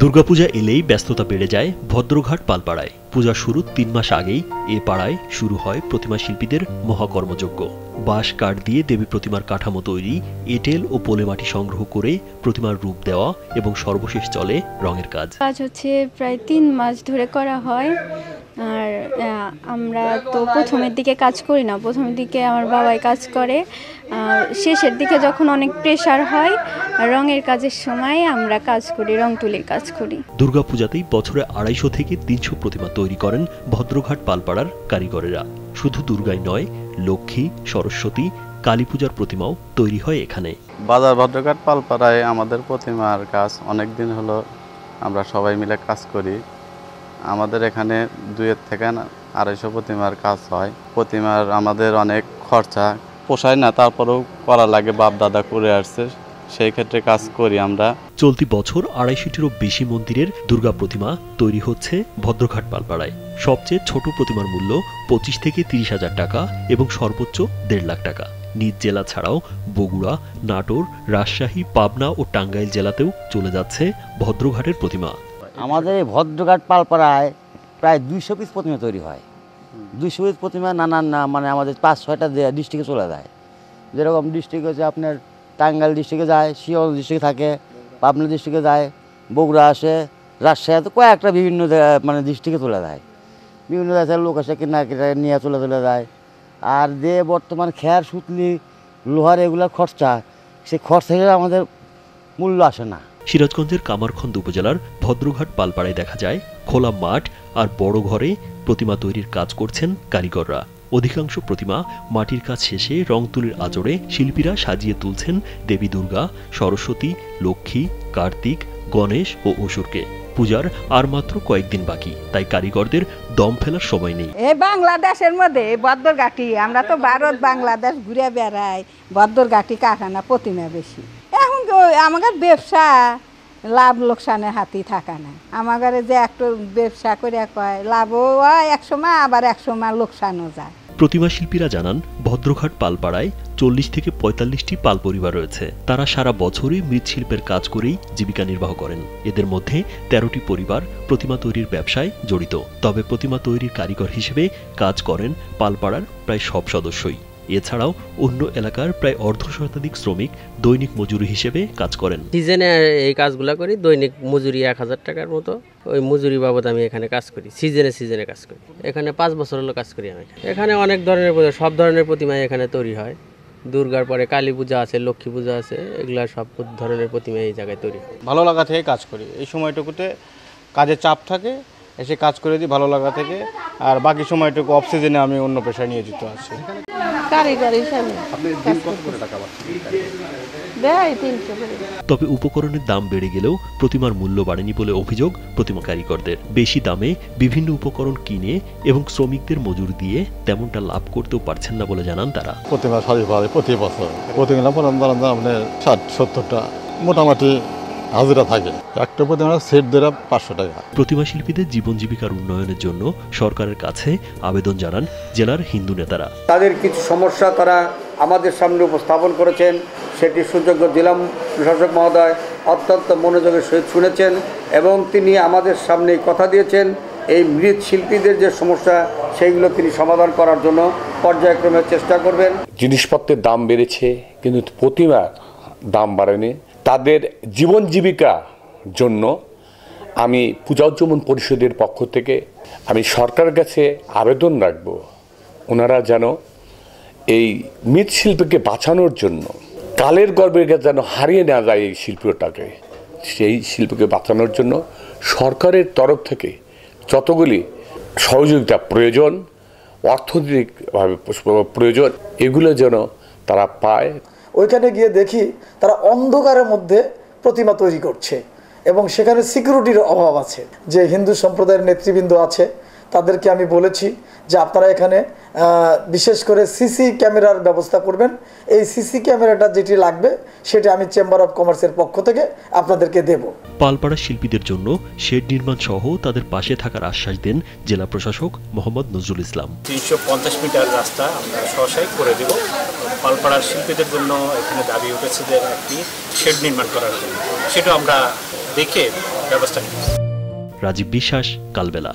দুর্গাপূজা এলেই ব্যস্ততা বেড়ে যায় ভদ্রঘাট পালপাড়ায়। পূজার শুরু ৩ মাস আগেই এ পাড়ায় শুরু হয় প্রতিমা শিল্পীদের মহাকর্মযজ্ঞ। বাঁশ কাঠ দিয়ে দেবী প্রতিমার কাঠামো তৈরি, এঁটেল ও পোলেমাটি সংগ্রহ করে প্রতিমার রূপ দেওয়া এবং সর্বশেষ চলে রঙের কাজ। কাজ হচ্ছে প্রায় ৩ মাস ধরে করা হয়। আর আমরা তো প্রথমের দিকে কাজ করি না, প্রথমের দিকে আমার বাবাই কাজ করে। শেষের দিকে যখন অনেক প্রেসার হয় রঙের কাজের সময় আমরা কাজ করি, রং তুলির কাজ করি। দুর্গাপূজাতেই বছরে ২৫০ থেকে ৩০০ প্রতিমা তৈরি করেন ভদ্রঘাট পালপাড়ার কারিগরেরা। শুধু দুর্গাই নয়, লক্ষ্মী, সরস্বতী, কালী পূজার প্রতিমাও তৈরি হয় এখানে। বাজার ভদ্রঘাট পালপাড়ায় আমাদের প্রতিমার কাজ অনেক দিন হলো, আমরা সবাই মিলে কাজ করি। আমাদের এখানে ২ থেকে ২৫০ প্রতিমার কাজ হয়। প্রতিমার আমাদের অনেক খরচা পোষায় না, তারপরেও করা লাগে, বাপ দাদা করে আসছে, সেই ক্ষেত্রে কাজ করি আমরা। চলতি বছর ২৫০টিরও বেশি মন্দিরের দুর্গা প্রতিমা তৈরি হচ্ছে ভদ্রঘাট পালপাড়ায়। সবচেয়ে ছোট প্রতিমার মূল্য ২৫ থেকে ৩০ হাজার টাকা এবং সর্বোচ্চ ১.৫ লাখ টাকা। নিজ জেলা ছাড়াও বগুড়া, নাটোর, রাজশাহী, পাবনা ও টাঙ্গাইল জেলাতেও চলে যাচ্ছে ভদ্রঘাটের প্রতিমা। আমাদের এই ভদ্রঘাট পালপাড়ায় প্রায় ২০০ পিস প্রতিমা তৈরি হয়। ২০০ পিস প্রতিমা নানান মানে আমাদের ৫-৬টা ডিস্ট্রিক্টে চলে যায়। যেরকম ডিস্ট্রিক্ট হচ্ছে আপনার টাঙ্গাইল ডিস্ট্রিক্টে যায়, শিওর ডিস্ট্রিক্টে থাকে, পাবনা ডিস্ট্রিক্টে যায়, বগুড়া আসে, রাজশাহী, তো কয়েকটা বিভিন্ন মানে ডিস্ট্রিক্টে চলে যায়। বিভিন্ন জায়গায় লোক আসে কিনা নিয়ে চলে যায়। আর যে বর্তমান খেয়ার সুতলি লোহার এগুলোর খরচা, সেই খরচা হিসেবে আমাদের মূল্য আসে না। সিরাজগঞ্জের কামারখন্দ উপজেলার ভদ্রঘাট পালপাড়ায় দেখা যায় খোলা মাঠ আর বড় ঘরে প্রতিমা তৈরির কাজ করছেন কারিগররা। অধিকাংশ প্রতিমা মাটির কাজ শেষে রং তুলির আঁচড়ে শিল্পীরা সাজিয়ে তুলছেন দেবী দুর্গা, সরস্বতী, লক্ষ্মী, কার্তিক, গণেশ ও অসুরকে। পূজার আর মাত্র কয়েকদিন বাকি, তাই কারিগরদের দম ফেলার সময় নেই। এই বাংলাদেশের মধ্যে ভদ্রঘাটি, আমরা তো ভারত বাংলাদেশ ঘুরে বেড়াই, ভদ্রঘাটি কারখানা প্রতিমা বেশি। এখন তো আমাদের ব্যবসা লাভ লোকসানের হাতেই থাকা না। আমাদের যে একটু ব্যবসা করে কয় লাভও হয় একসময়, আবার একসময় লোকসানও যায়। প্রতিমা শিল্পীরা জানান, ভদ্রঘাট পালপাড়ায় ৪০ থেকে ৪৫টি পাল পরিবার রয়েছে। তারা সারা বছরই মৃৎশিল্পের কাজ করেই জীবিকা নির্বাহ করেন। এদের মধ্যে ১৩টি পরিবার প্রতিমা তৈরির ব্যবসায় জড়িত। তবে প্রতিমা তৈরির কারিগর হিসেবে কাজ করেন পালপাড়ার প্রায় সব সদস্যই। এছাড়াও অন্য এলাকার প্রায় অর্ধশতাধিক শ্রমিক দৈনিক মজুরি হিসেবে কাজ করেন। সিজনে এই কাজগুলো করি, দৈনিক মজুরি ১,০০০ টাকার মতো। ওই মজুরি বাবদ আমি এখানে কাজ করি, সিজনে কাজ করি। এখানে ৫ বছর হলো কাজ করি আমি। এখানে অনেক ধরনের সব ধরনের প্রতিমা এখানে তৈরি হয়। দুর্গার পরে কালী পূজা আছে, লক্ষ্মী পূজা আছে, এগুলা সব ধরনের প্রতিমা এই জায়গায় তৈরি হয়। ভালো লাগা থেকে কাজ করি। এই সময়টুকুতে কাজের চাপ থাকে, এসে কাজ করে দিই ভালো লাগা থেকে। আর বাকি সময়টুকু অফ সিজনে আমি অন্য পেশায় নিয়োজিত আছি। তবে উপকরণের দাম বেড়ে গেলেও প্রতিমার মূল্য বাড়েনি বলে অভিযোগ প্রতিমা কারিগরদের। বেশি দামে বিভিন্ন উপকরণ কিনে এবং শ্রমিকদের মজুরি দিয়ে তেমনটা লাভ করতেও পারছেন না বলে জানান তারা। প্রতিমা প্রতি বছর প্রতিমা ৬০-৭০টা মোটামুটি হাজিরা থাকে। একটা প্রতিমা সেট ধরে ৫০০ টাকা। প্রতিমা শিল্পীদের জীবন জীবিকার উন্নয়নের জন্য সরকারের কাছে আবেদন জানান জেলার হিন্দু নেতারা। তাদের কিছু সমস্যা তারা আমাদের সামনে উপস্থাপন করেছেন, সেটি সুযোগ্য জেলা প্রশাসক মহোদয় অত্যন্ত মনোযোগের সহিত শুনেছেন এবং তিনি আমাদের সামনে কথা দিয়েছেন এই মৃৎশিল্পীদের যে সমস্যা সেইগুলো তিনি সমাধান করার জন্য পর্যায়ক্রমে চেষ্টা করবেন। জিনিসপত্রের দাম বেড়েছে কিন্তু প্রতিমার দাম বাড়েনি। তাদের জীবন জীবিকা জন্য আমি পূজা উদযাপন পরিষদের পক্ষ থেকে আমি সরকারের কাছে আবেদন রাখব, ওনারা যেন এই মৃৎশিল্পকে বাঁচানোর জন্য কালের গর্বে যেন হারিয়ে না যায় এই শিল্পটাকে, সেই শিল্পকে বাঁচানোর জন্য সরকারের তরফ থেকে যতগুলি সহযোগিতা প্রয়োজন, অর্থনৈতিকভাবে প্রয়োজন, এগুলো যেন তারা পায়। ওইখানে গিয়ে দেখি তারা অন্ধকারের মধ্যে প্রতিমা তৈরি করছে এবং সেখানে সিকিউরিটির অভাব আছে। যে হিন্দু সম্প্রদায়ের নেতৃবৃন্দ আছে তাদেরকে আমি বলেছি যে আপনারা এখানে বিশেষ করে সিসি ক্যামেরার ব্যবস্থা করবেন। এই সিসি ক্যামেরাটা যেটি লাগবে সেটা আমি চেম্বার অফ কমার্সের পক্ষ থেকে আপনাদেরকে দেব। পালপাড়া শিল্পীদের জন্য শেড নির্মাণ সহ তাদের পাশে থাকার আশ্বাস দেন জেলা প্রশাসক মোহাম্মদ নজরুল ইসলাম। ৩৫০ মিটার রাস্তা আমরা সহসায় করে দেব। পালপাড়ার শিল্পীদের জন্য এখানে দাবি উঠেছে যে একটি শেড নির্মাণ করার জন্য, সেটা আমরা দেখে ব্যবস্থা নিব। রাজীব বিশ্বাস, কালবেলা।